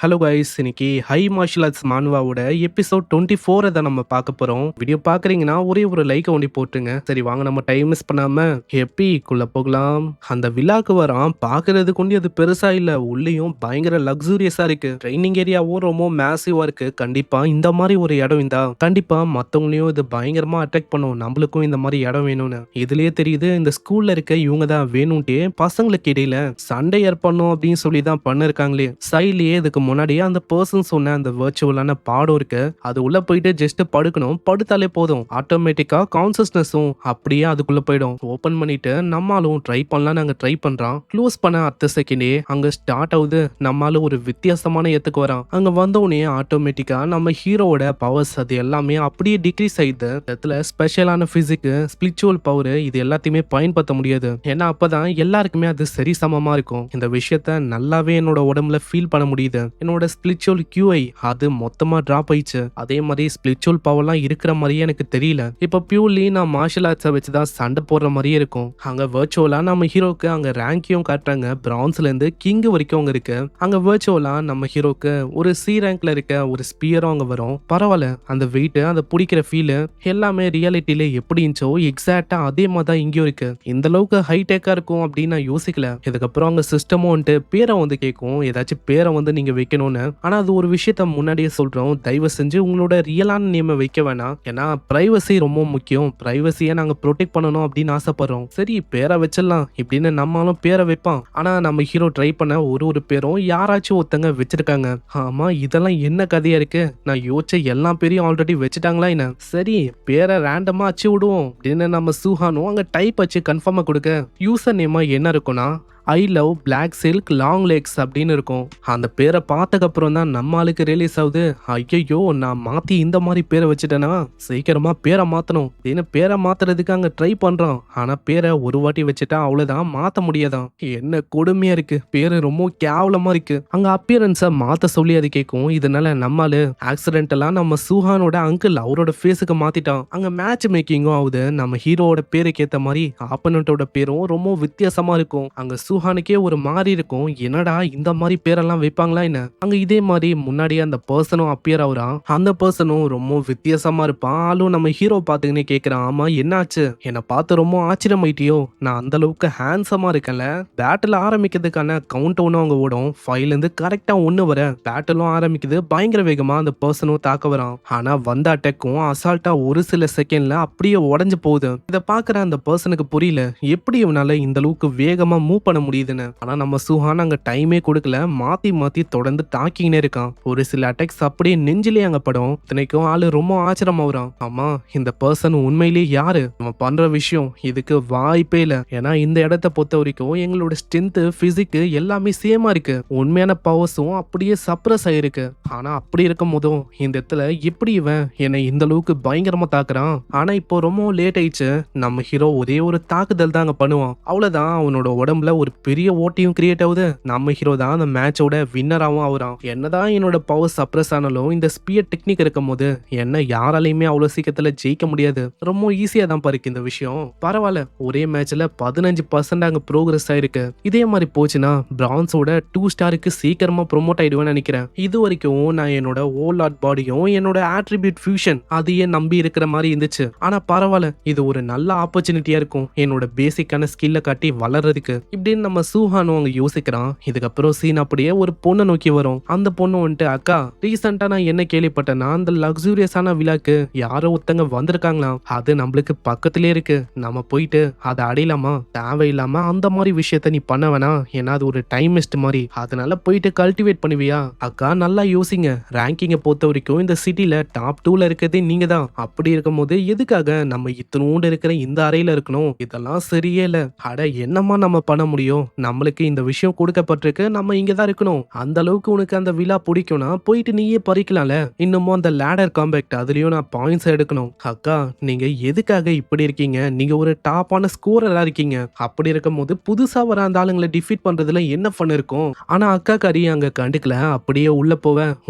Hello guys, இன்னைக்கு high martial arts மான்வாவோட episode 24 தான் நம்ம பார்க்க போறோம். வீடியோ பார்க்குறீங்கன்னா ஒரே ஒரு லைக் ஒண்டி போட்டுங்க. சரி வாங்க நம்ம டைம் மிஸ் பண்ணாம எப்பிக்குள்ள போகலாம். அந்த விழாக்கு வரான் பார்க்கறதுக்கு ஒண்டி அது பெருசா இல்ல, உள்ளேயும் பயங்கர லக்ஸூரியஸா இருக்கு. ட்ரைனிங் ஏரியாவும் ரொம்ப மேசிவா இருக்கு. கண்டிப்பா இந்த மாதிரி ஒரு இடம் இருந்தா கண்டிப்பா மத்தவங்களையும் இது பயங்கரமா அட்ராக்ட் பண்ணும். நம்மளுக்கும் இந்த மாதிரி இடம் வேணும்னு இதுலயே தெரியுது. இந்த ஸ்கூல்ல இருக்க இவங்க தான் வேணும்ட்டே பசங்களுக்கு இடையில சண்டை ஏற்படணும் அப்படின்னு சொல்லி தான் பண்ணிருக்காங்களே. சைட்லயே இதுக்கு முன்னாடியே அந்த பர்சன் சொன்ன அந்த வர்ச்சுவலான பாடம் இருக்கு. அது உள்ள போயிட்டு ஜஸ்ட் படுக்கணும், படுத்தாலே போதும் ஆட்டோமேட்டிக்கா கான்சியஸ்னஸும் அப்படியே அதுக்குள்ள போயிடும். ஓபன் பண்ணிட்டு நம்மளும் ட்ரை பண்ணலாம். நாங்க ட்ரை பண்றோம். க்ளோஸ் பண்ண அடுத்த செகண்டே அங்க ஸ்டார்ட் ஆகுது. நம்மளால ஒரு வித்தியாசமான இடத்துக்கு வரோம். அங்க வந்தோடனே ஆட்டோமேட்டிக்கா நம்ம ஹீரோவோட பவர்ஸ் அது எல்லாமே அப்படியே டிக்ரீஸ் ஆயிடுது. இடத்துல ஸ்பெஷலான பிசிக், ஸ்பிரிச்சுவல் பவர் இது எல்லாத்தையுமே பயன்படுத்த முடியாது. ஏன்னா அப்பதான் எல்லாருக்குமே அது சரி சமமா இருக்கும். இந்த விஷயத்த நல்லாவே என்னோட உடம்புல ஃபீல் பண்ண முடியுது. என்னோட ஸ்பிரிச்சுவல் QI அது மொத்தமா டிராப் ஆயிடுச்சு. அதே மாதிரி ஸ்பிரிச்சுவல் பவர்லாம் இருக்கிற மாதிரியே எனக்கு தெரியல. இப்ப பியூர்லி நான் மார்ஷல் ஆர்ட்ஸை வச்சுதான் சண்டை போடுற மாதிரியே இருக்கும். அங்க வர்ச்சுவலா நம்ம ஹீரோக்கு அங்க ரேங்கையும் காட்டுறாங்க. பிரான்ஸ்ல இருந்து கிங் வரைக்கும் அங்க இருக்கு. அங்க வர்ச்சுவலா நம்ம ஹீரோக்கு ஒரு C ரேங்க்ல இருக்க ஒரு ஸ்பியரும் அங்க வரும். பரவாயில்ல, அந்த வெயிட் அந்த பிடிக்கிற ஃபீல் எல்லாமே ரியாலிட்டியில எப்படி இருந்துச்சோ எக்ஸாக்டா அதே மாதிரி தான் இங்கேயும் இருக்கு. இந்த அளவுக்கு ஹைடெக்கா இருக்கும் அப்படின்னு நான் யோசிக்கல. இதுக்கப்புறம் அங்க சிஸ்டமும் வந்துட்டு பேரை வந்து கேட்கும், ஏதாச்சும் பேரை வந்து நீங்க வைக்கணும்னு. ஆனா அது ஒரு விஷயத்த முன்னாடியே சொல்றோம், தயவு செஞ்சு உங்களோட ரியலான நேமை வைக்க வேணாம். ஏன்னா பிரைவசி ரொம்ப முக்கியம். பிரைவசியை நாங்க ப்ரொடெக்ட் பண்ணணும் அப்படின்னு ஆசைப்படுறோம். சரி பேரை வச்சிடலாம் இப்படின்னு நம்மளும் பேரை வைப்பான். ஆனா நம்ம ஹீரோ ட்ரை பண்ண ஒரு பேரும் யாராச்சும் ஒருத்தங்க வச்சிருக்காங்க. ஆமா, இதெல்லாம் என்ன கதையா இருக்கு? நான் யோசிச்ச எல்லா பேரையும் ஆல்ரெடி வச்சுட்டாங்களா என்ன? சரி பேரை ரேண்டமா அச்சு விடுவோம் அப்படின்னு நம்ம சூஹானும் அங்க டைப் வச்சு கன்ஃபார்மா கொடுக்க யூசர் நேமா என்ன இருக்கும்னா I love black silk long legs அப்படின்னு இருக்கும். அந்த பேரை பார்த்ததுக்கப்புறம் தான் நம்ம ஆளுக்கு ரிலீஸ் ஆகுது. ஐயோ, நான் மாத்தி இந்த மாதிரி பேரை வச்சுட்டேனா, சீக்கிரமா பேரை மாத்தணும். பேரை மாத்துறதுக்கு அங்க ட்ரை பண்றான். ஆனா பேரை ஒரு வாட்டி வச்சுட்டா அவ்வளவுதான், மாத்த முடியாதான். என்ன கொடுமையா இருக்கு, பேரு ரொம்ப கேவலமா இருக்கு. அங்க அப்பியரன்ஸை மாத்த சொல்லி அது கேட்கும். இதனால நம்மால ஆக்சிடென்டெல்லாம் நம்ம சூஹானோட அங்கிள் அவரோட ஃபேஸுக்கு மாத்திட்டான். அங்க மேட்ச் மேக்கிங்கும் ஆகுது. நம்ம ஹீரோவோட பேருக்கு ஏத்த மாதிரி ஆப்பனண்டோட பேரும் ரொம்ப வித்தியாசமா இருக்கும். அங்க சூஹானுக்கே ஒரு மாதிரி இருக்கும், என்னடா இந்த மாதிரி பேரெல்லாம் வைப்பாங்களா என்ன? அங்க இதே மாதிரி முன்னாடியே அந்த பர்சனும் அப்பியர் ஆகுறான். அந்த பர்சனும் ரொம்ப வித்தியாசமா இருப்பான். ஆளும் நம்ம ஹீரோ பாத்துக்கினே கேக்குறான், ஆமா என்னாச்சு, என்னை பார்த்து ரொம்ப ஆச்சரியமாயிட்டியோ? நான் அந்த அளவுக்கு ஹேண்ட்ஸமா இருக்கேன்ல. பேட்டில் ஆரம்பிக்கிறதுக்கான கவுண்ட் ஒன்னும் அவங்க ஓடும். 5ல இருந்து கரெக்டா 1 வர பேட்டிலும் ஆரம்பிக்குது. பயங்கர வேகமா அந்த பர்சனும் தாக்க வரான். ஆனா வந்த அட்டாக்கும் அசால்ட்டா ஒரு சில செகண்ட்ல அப்படியே உடஞ்சு போகுது. இதை பாக்குற அந்த பர்சனுக்கு புரியல, எப்படி இவனால இந்த அளவுக்கு வேகமா மூவ் பண்ண முடியுதுன்னு. ஆனா நம்ம சூஹான் அங்க டைமே கொடுக்கல, மாத்தி மாத்தி தொடர்ந்து தாக்கினே இருக்கான். ஒரு சில அட்டாக்ஸ் அப்படியே நெஞ்சிலே அங்க படும். இத்தனைக்கும் ஆளு ரொம்ப ஆச்சரியமாகறான். ஆமா, இந்த பர்சன் உண்மையிலேயே யாரு, நம்ம பண்ற விஷயம் இதுக்கு வாய்ப்பே இல்ல. ஏன்னா இந்த இடத்தை பொறுத்த வரைக்கும் எங்களோட ஸ்ட்ரென்த், பிசிக் எல்லாமே சேமா இருக்கு. உண்மையான பவர்ஸும் அப்படியே சப்ரஸ் ஆயிருக்கு. ஆனா அப்படி இருக்கும் போதும் இந்த இடத்துல எப்படி இவன் என்னை இந்த அளவுக்கு பயங்கரமா தாக்குறான்? ஆனா இப்போ ரொம்ப லேட் ஆயிடுச்சு. நம்ம ஹீரோ ஒரே ஒரு தாக்குதல் தான் அங்க பண்ணுவான். அவ்வளவுதான், அவனோட உடம்புல ஒரு பெரிய ஓட்டியும் கிரியேட் ஆகுது. நம்ம ஹீரோ தான் அந்த மேட்சோட வின்னராகவும் ஆகுறான். என்னதான் என்னோட பவர் சப்ரஸ் ஆனாலும் இந்த ஸ்பியர் டெக்னிக் இருக்கும் போது என்ன யாராலையுமே அவ்வளவு சீக்கிரத்துல ஜெயிக்க முடியாது. ரொம்ப ஈஸியா தான் பாருக்கு இந்த விஷயம். பரவாயில்ல, ஒரே மேட்ச்ல 15% அங்க ப்ரோக்ரஸ் ஆயிருக்கு. இதே மாதிரி போச்சுன்னா பிரான்ஸோட 2 ஸ்டாருக்கு சீக்கிரமா ப்ரொமோட் ஆயிடுவேன்னு நினைக்கிறேன். இது வரைக்கும் நான் என்னோட ஓல் ஆர்ட் பாடியும் என்னோட ஆட்ரிபியூட் ஃபியூஷன் அதையே நம்பி இருக்கிற மாதிரி இருந்துச்சு. ஆனா பரவாயில்ல, இது ஒரு நல்ல ஆப்பர்ச்சுனிட்டியா இருக்கும் என்னோட பேசிக்கான ஸ்கில்ல காட்டி வளர்றதுக்கு இப்படின்னு நம்ம சூஹானும் அங்க யோசிக்கிறான். இதுக்கப்புறம் சீன் அப்படியே ஒரு பொண்ணை நோக்கி வரும். அந்த பொண்ணு வந்துட்டு, அக்கா ரீசெண்டா நான் என்ன கேள்விப்பட்டேன்னா அந்த லக்ஸூரியஸான விழாக்கு யாரோ ஒருத்தங்க வந்திருக்காங்களாம். அது நம்மளுக்கு பக்கத்திலே இருக்கு, நம்ம போயிட்டு அதை அடையலாமா? தேவையில்லாம அந்த மாதிரி விஷயத்த நீ பண்ண வேணாம், ஏன்னா அது ஒரு டைம் வேஸ்ட் மாதிரி. அதனால போயிட்டு கல்டிவேட் பண்ணுவியா? அக்கா நல்லா யோசிங்க, ரேங்கிங்கை பொறுத்த வரைக்கும் இந்த சிட்டில டாப் 2ல இருக்கிறதே நீங்க தான். அப்படி இருக்கும் போது எதுக்காக நம்ம இத்தனோண்டு இருக்கிற இந்த அறையில இருக்கணும்? இதெல்லாம் சரியே இல்ல. அட என்னமா நம்ம பண்ண முடியும்? நம்மளுக்கு இந்த விஷயம் கொடுக்கப்பட்டிருக்கு, நம்ம இங்க தான் இருக்கணும். அந்த அளவுக்கு உனக்கு அந்த விழா பிடிக்கும்னா போயிட்டு நீயே பறிக்கலாம்ல. இன்னமும் அந்த லேடர் காம்பேக்ட் அதுலயும் நான் பாயிண்ட்ஸ் எடுக்கணும். அக்கா நீங்க எதுக்காக இப்படி இருக்கீங்க? நீங்க ஒரு டாப்பான ஸ்கோரரா இருக்கீங்க. அப்படி இருக்கும் போது புதுசா வர அந்த ஆளுங்களை டிஃபீட் பண்றதுல என்ன ஃபன் இருக்கும்? ஆனா அக்கா கறி அங்க கண்டுக்கல. அப்படியே உள்ள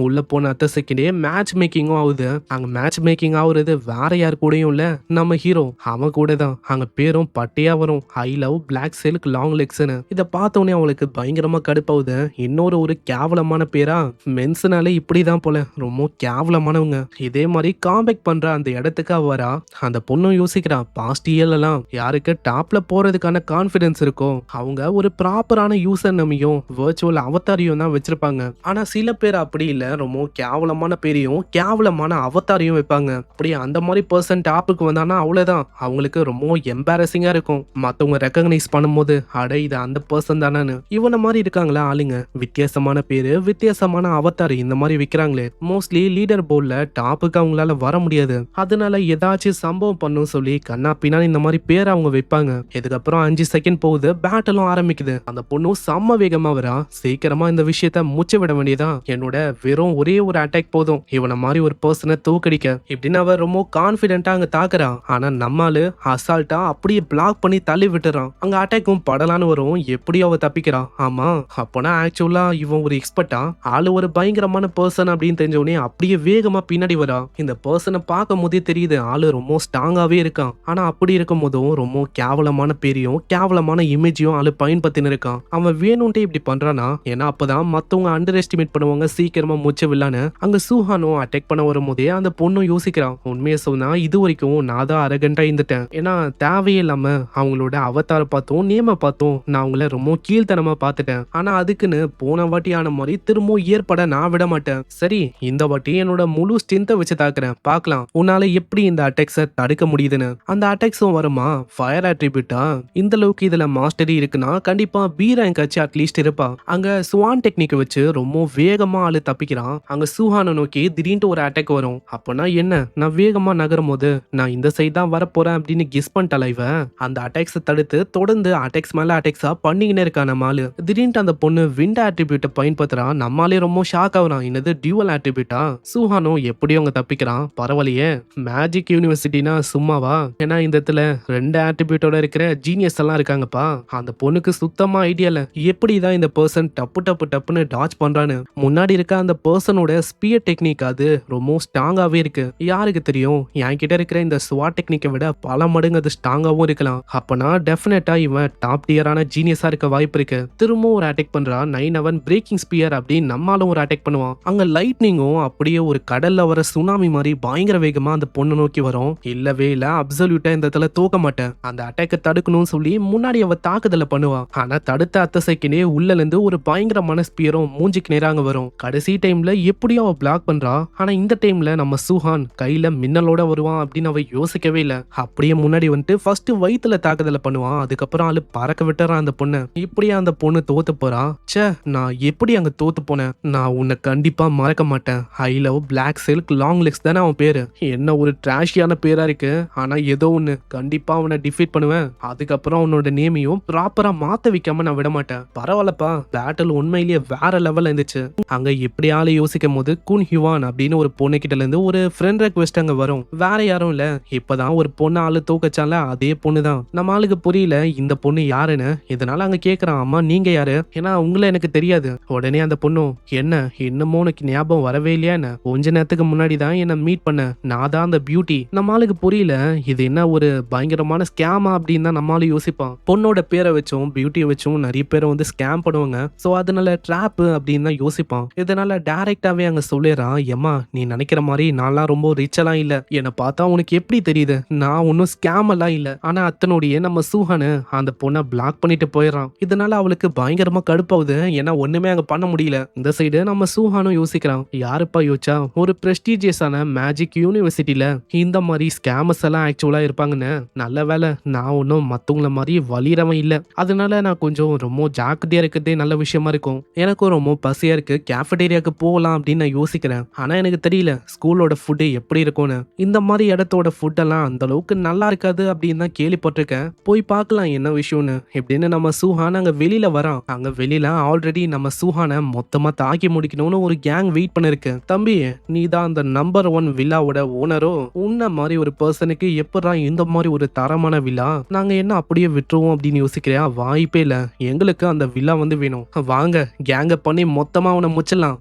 உள்ள போன அத்த செகண்டே மேட்ச் மேக்கிங்கும் ஆகுது. அங்க மேட்ச் மேக்கிங் ஆகுறது வேற யார் கூடயும் இல்ல, நம்ம ஹீரோ அவன் கூட தான். அங்க பேரும் பட்டையா வரும், I love black silk long legs. நடக்குதுன்னு. இத பார்த்தோனே அவங்களுக்கு பயங்கரமா கடுப்பாவுது. இன்னொரு ஒரு கேவலமான பேரா, மென்ஸ்னாலே இப்படிதான் போல, ரொம்ப கேவலமானவங்க. இதே மாதிரி காம்பேக் பண்ற அந்த இடத்துக்கு அவ வரா. அந்த பொண்ணும் யோசிக்கிறா, பாஸ்ட் இயர்லாம் யாருக்கு டாப்ல போறதுக்கான கான்ஃபிடன்ஸ் இருக்கோ அவங்க ஒரு ப்ராப்பரான யூசர் நேமையும் வர்ச்சுவல் அவதாரையும் தான் வச்சிருப்பாங்க. ஆனா சில பேர் அப்படி இல்ல, ரொம்ப கேவலமான பேரையும் கேவலமான அவதாரையும் வைப்பாங்க. அப்படி அந்த மாதிரி பர்சன் டாப்புக்கு வந்தானா அவ்வளவுதான், அவங்களுக்கு ரொம்ப எம்பாரசிங்கா இருக்கும். மத்தவங்க ரெக்கக்னைஸ் பண்ணும்போது அட இது அந்த பர்சன் தானு. இவன மாதிரி இருக்காங்களா ஆளுங்க, வித்தியாசமான பேரு வித்தியாசமான அவதார் இந்த மாதிரி விக்கிறாங்களே. மோஸ்ட்லி லீடர் போர்ட்ல டாப்புக்கு அவங்களால வர முடியாது, அதனால ஏதாச்சும் சம்பவம் பண்ணும் சொல்லி கண்ணா பின்னாடி இந்த மாதிரி பேர் அவங்க வைப்பாங்க. இதுக்கப்புறம் 5 செகண்ட் போகுது, பேட்டலும் ஆரம்பிக்குது. அந்த பொண்ணும் செம்ம வேகமா வரா. சீக்கிரமா இந்த விஷயத்த முச்சு விட வேண்டியதா, என்னோட வெறும் ஒரே ஒரு அட்டாக் போதும் இவனை மாதிரி ஒரு பர்சனை தூக்கடிக்க இப்படின்னு அவ ரொம்ப கான்பிடென்ட்டா அங்க தாக்குறா. ஆனா நம்மாலு அசால்ட்டா அப்படியே பிளாக் பண்ணி தள்ளி விட்டுறான். அங்க அட்டாக்கும் படலான்னு வரும், எப்படி அவ தப்பிக்கிறா. ஆமா அப்போனா ஆக்சுவலா இவன் ஒரு எக்ஸ்பர்ட்டா, ஆளு ஒரு பயங்கரமான பர்சன் அப்படின்னு தெரிஞ்ச உடனே அப்படியே வேகமா பின்னாடி வரா. இந்த பர்சனை பார்க்கும் போதே தெரியுது ஆளு ரொம்ப ஸ்ட்ராங்காவே இருக்கான். ஆனா அப்படி இருக்கும் போதும் ரொம்ப கேவலமான பேரையும் கேவலமான இமேஜையும் ஆளு பயன்படுத்தின்னு இருக்கான். அவன் வேணும்ட்டே இப்படி பண்றானா, ஏன்னா அப்பதான் மத்தவங்க அண்டர் எஸ்டிமேட் பண்ணுவாங்க, சீக்கிரமா மூச்சு வில்லான்னு. அங்க சூஹானும் அட்டாக் பண்ண வரும்போதே அந்த பொண்ணும் யோசிக்கிறான், உண்மையை சொன்னா இது வரைக்கும் நான் தான் அரகண்டா இருந்துட்டேன். ஏன்னா தேவையே இல்லாம அவங்களோட அவதார பார்த்தும் நேம பார்த்தும் நான் அவங்கள ரொம்ப கீழ்த்தனமா பார்த்துட்டேன். ஆனா அதுக்குன்னு போன வாட்டி ஆன மாதிரி திரும்பவும் ஏற்பட நான் விட மாட்டேன். சரி இந்த வாட்டி என்னோட முழு ஸ்ட்ரென்த்தை வச்சு தாக்குறேன், பார்க்கலாம் உன்னால எப்படி இந்த அட்டாக்ஸை தடுக்க முடியுதுன்னு. அந்த அட்டாக்ஸும் வருமா, ஃபயர் அட்ரிபியூட்டா இந்த அளவுக்கு இதுல மாஸ்டரி இருக்குன்னா கண்டிப்பா பி ரேங்க் ஆச்சு அட்லீஸ்ட் இருப்பா. அங்க ஸ்வான் டெக்னிக் வச்சு ரொம்ப வேகமா ஆளு தப்பிக்கிறான். அங்க சூஹானை நோக்கி திடீர்னு ஒரு அட்டாக் வரும். அப்பனா என்ன, நான் வேகமா நகரும் போது நான் இந்த சைடு தான் வரப்போறேன் அப்படின்னு கெஸ் பண்ணிட்டால இவன். அந்த அட்டாக்ஸை தடுத்து தொடர்ந்து அட்டாக்ஸ் மேல அட்டாக்ஸா பண்ணிக்கினே இருக்கான் நம்மாலு. திடீர்னு அந்த பொண்ணு விண்ட் அட்ரிபியூட்டை பயன்படுத்துறான். நம்மாலே ரொம்ப ஷாக் ஆகுறான், என்னது டியூவல் அட்ரிபியூட்டா. சூஹானும் எப்படியும் அங்க தப்பிக்கிறான். பரவாயில்லையே, மேஜிக் யூனிவர்சிட்டினா சும்மாவா, ஏன்னா இந்த இடத்துல 2 அட்ரிபியூட்டோட இருக்கிற ஜீனியஸ் எல்லாம் இருக்காங்கப்பா. அந்த பொண்ணுக்கு சுத்தமா ஐடியா இல்ல எப்படிதான் இந்த பர்சன் டப்பு டப்பு டப்புன்னு டாச் பண்றான்னு. முன்னாடி இருக்க அந்த பர்சனோட ஸ்பியர் டெக்னிக் அது ரொம்ப ஸ்ட்ராங்காவே இருக்கு. யாருக்கு தெரியும், என்கிட்ட இருக்கிற இந்த ஸ்வாட் டெக்னிக்கை விட பல மடங்கு அது ஸ்ட்ராங்காவும் இருக்கலாம். அப்பனா டெஃபினட்டா இவன் டாப் டியரான ஜீனியஸா இருக்க வாய்ப்பு இருக்கு. திரும்பவும் ஒரு அட்டாக் பண்றா. 9 அவன் பிரேக்கிங் ஸ்பியர் அப்படின்னு நம்மாலும் ஒரு அட்டாக் பண்ணுவான். அங்க லைட்னிங்கும் அப்படியே ஒரு கடல்ல வர சுனாமி மாதிரி பயங்கர வேகமா அந்த பொண்ணு நோக்கி வரும். இல்லவே இல்ல, அப்சல்யூட்டா இந்த இடத்துல தூக்க மாட்டேன், அந்த அட்டாக்கை தடுக்கணும்னு சொல்லி முன்னாடி அவ தாக்குதல பண்ணுவா. ஆனா தடுத்த அத்த செகண்டே உள்ள இருந்து ஒரு பயங்கரமான ஸ்பியரும் மூஞ்சிக்கு நேராங்க வரும். கடைசி டைம்ல எப்படியோ அவ பிளாக் பண்றா. ஆனா இந்த டைம்ல நம்ம சூஹான் கையில மின்னலோட வருவான் அப்படின்னு அவ யோசிக்கவே இல்ல. அப்படியே முன்னாடி வந்துட்டு ஃபர்ஸ்ட் வயித்துல தாக்குதல பண்ணுவான். அதுக்கப்புறம் ஆளு பறக்க விட்டுறான் அந்த பொண்ணு. இப்படியே அந்த பொண்ணு தோத்து போறா. ச்சே, நான் எப்படி அங்க தோத்து போனேன், நான் உன்னை கண்டிப்பா மறக்க மாட்டேன், I love black silk long legs தானே அவன் பேரு. என்ன ஒரு ட்ராஷியான பேரா இருக்கு, ஆனா ஏதோ ஒண்ணு, கண்டிப்பா அவனை டிஃபீட் பண்ணுவேன். அதுக்கப்புறம் அவனோட நேமையும் ப்ராப்பரா மாத்த வைக்காம நான் விட மாட்டேன். பரவாயில்லப்பா, பேட்டில் உண்மையிலேயே வேற லெவல்ல இருந்துச்சு. அங்க எப்படி ஆளு யோசிக்கும் போது குன் ஹிவான் அப்படின்னு ஒரு பொண்ணு கிட்ட இருந்து ஒரு ஃப்ரெண்ட் ரெக்வெஸ்ட் அங்க வரும். வேற யாரும் இல்ல, இப்பதான் ஒரு பொண்ணு ஆளு தூக்கச்சால அதே பொண்ணு தான். நம்ம ஆளுக்கு புரியல இந்த பொண்ணு யாருன்னு. இதனால அங்க கேக்குறான், அம்மா நீங்க யாரு, ஏன்னா உங்களை எனக்கு தெரியாது. உடனே அந்த பொண்ணும், என்ன இன்னமும் உனக்கு ஞாபகம் வரவே இல்லையா, என்ன கொஞ்ச நேரத்துக்கு முன்னாடி தான் என்ன மீட் பண்ண, நான் தான் அந்த பியூட்டி. நம்ம ஆளுக்கு புரியல இது என்ன ஒரு பயங்கரமான ஸ்கேமா அப்படின்னு தான் நம்மளால யோசிப்பான். பொண்ணோட பேரை வச்சும் பியூட்டியை வச்சும் நிறைய பேரை வந்து ஸ்கேம் பண்ணுவாங்க. சோ அதனால ட்ராப் அப்படின்னு தான் யோசிப்பான். இதனால டைரக்டாவே அங்க சொல்லிடுறான், ஏமா நீ நினைக்கிற மாதிரி நான்லாம் ரொம்ப ரிச் எல்லாம் இல்ல, என்னை பார்த்தா உனக்கு எப்படி தெரியுது, நான் ஒன்னும் ஸ்கேம் எல்லாம் இல்ல. ஆனா அத்தனுடைய நம்ம சூஹானு அந்த பொண்ணை பிளாக் பண்ணிட்டு போயிடறான். இதனால அவளுக்கு பயங்கரமா கடுப்பாகுது, ஏன்னா ஒண்ணுமே அங்க பண்ண முடியல. இந்த சைடு நம்ம சூஹானும் யோசிக்கிறான், யாருப்பா யோசிச்சா ஒரு பிரஸ்டீஜியஸான மேஜிக் யூனிவர்சிட்டியில இந்த மாதிரி ஸ்கேமர்ஸ் எல்லாம் ஆக்சுவலா இருப்பாங்கன்னு. நல்ல வேலை நான் ஒன்னும் மத்தவங்கள மாதிரி வலிரவன் இல்ல, அதனால நான் கொஞ்சம் ரொம்ப ஜாக்கிரதையா இருக்கிறதே நல்ல விஷயமா இருக்கும். எனக்கும் ரொம்ப பசியா இருக்கு, கேஃபடேரியாக்கு போகலாம் அப்படின்னு நான் யோசிக்கிறேன். ஆனா எனக்கு தெரியல ஸ்கூலோட ஃபுட்டு எப்படி இருக்கும்னு. இந்த மாதிரி இடத்தோட ஃபுட் எல்லாம் அந்த அளவுக்கு நல்லா இருக்காது அப்படின்னு தான் கேள்விப்பட்டிருக்கேன். போய் பார்க்கலாம் என்ன விஷயம்னு இப்படின்னு நம்ம சூஹான் அங்க வெளியில வரான். அங்க வெளியில ஆல்ரெடி நம்ம சூஹானை மொத்தமா தாக்கி முடிக்கணும்னு ஒரு கேங் வெயிட் பண்ணிருக்கு. தம்பி நீ தான் அந்த நம்பர் 1 வில்லாவோட ஓனரோ, உன்ன மாதிரி ஒரு பர்சனுக்கு எப்படா இந்த மாதிரி ஒரு தரமான வில்லா, நாங்க என்ன அப்படியே விட்டுருவோம் அப்படின்னு யோசிக்கிறியா, வாய்ப்பே இல்ல, எங்களுக்கு அந்த வில்லா வந்து வேணும், வாங்க கேங்க பண்ணி மொத்தமா அவனை முச்சிடலாம்.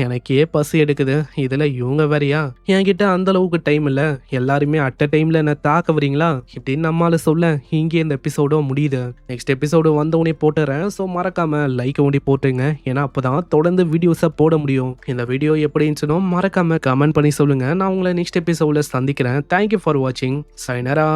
எனக்கே பசி எடுக்குது, இதுல இவங்க வேறையா, என்கிட்ட அந்த அளவுக்கு டைம் இல்ல, எல்லாருமே அட் அ டைம்ல என்ன தாக்க வரீங்களா இப்படின்னு நம்மால சொல்ல இங்கே இந்த எபிசோட முடியுது. நெக்ஸ்ட் நெக்ஸ்ட் எபிசோடு வந்தோடனே போட்டுறேன். ஸோ மறக்காம லைக் ஒண்டி போட்டுங்க. ஏன்னா அப்பதான் தொடர்ந்து வீடியோஸை போட முடியும். இந்த வீடியோ எப்படி இருந்துச்சுனோ மறக்காம கமெண்ட் பண்ணி சொல்லுங்க. நான் உங்களை நெக்ஸ்ட் எபிசோட்ல சந்திக்கிறேன். தேங்க்யூ ஃபார் வாட்சிங். சைனரா.